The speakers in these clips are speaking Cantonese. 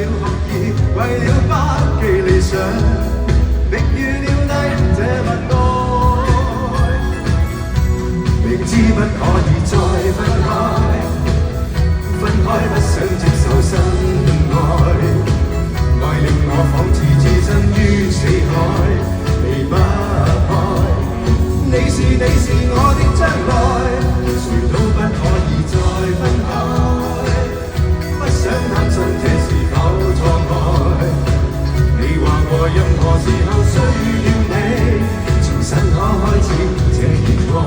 了學業，為了不記理想，覓遇了你這份愛，明知不可以再分開，分開不想接受新愛，愛令我仿似置身於死海，離不開。你是我的將來，誰都不可以再分開，不想擔心這是否錯愛。你話我任何時候需要你，重新可開始這熱愛。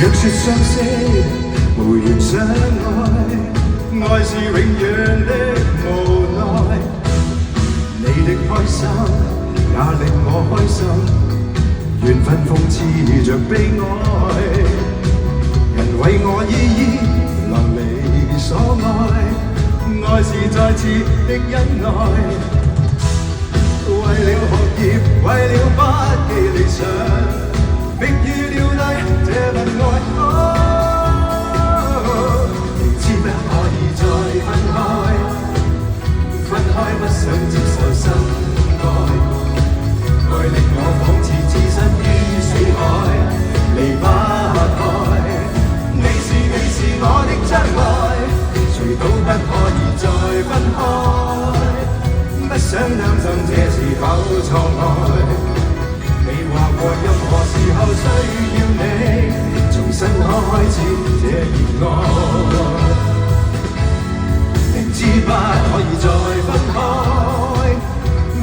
若說相識無緣相愛，愛是永遠的無奈。你的開心也令我開心，緣分諷刺着悲哀。人為我依依流離所愛，愛是再次的恩愛。為了學業，為了不記理想，覓遇了你這份愛。明知不可以再分開，分開不想接受新愛，愛令我仿似置身於死海，離不開。你是我的將來，誰都不可以再分開，不想擔心這是否錯愛。你話過任何時候需要你，重新可開始這熱愛。明知不可以再分開，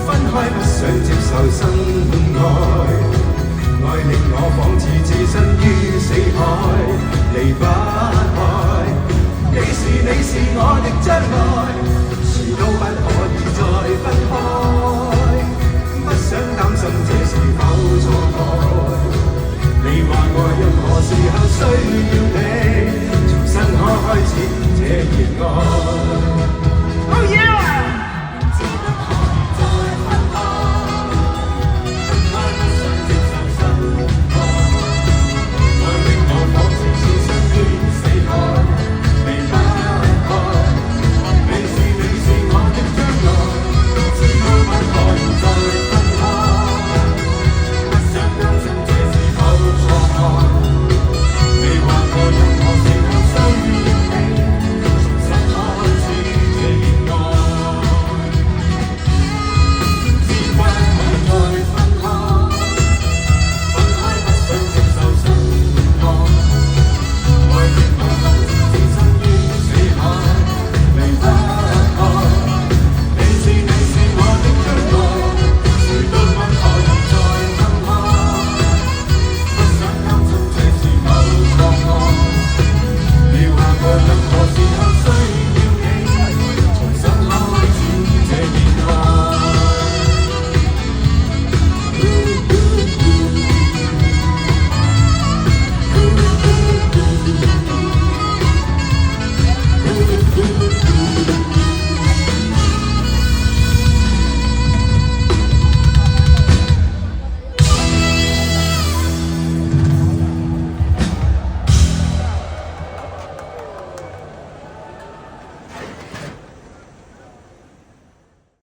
分開不想接受新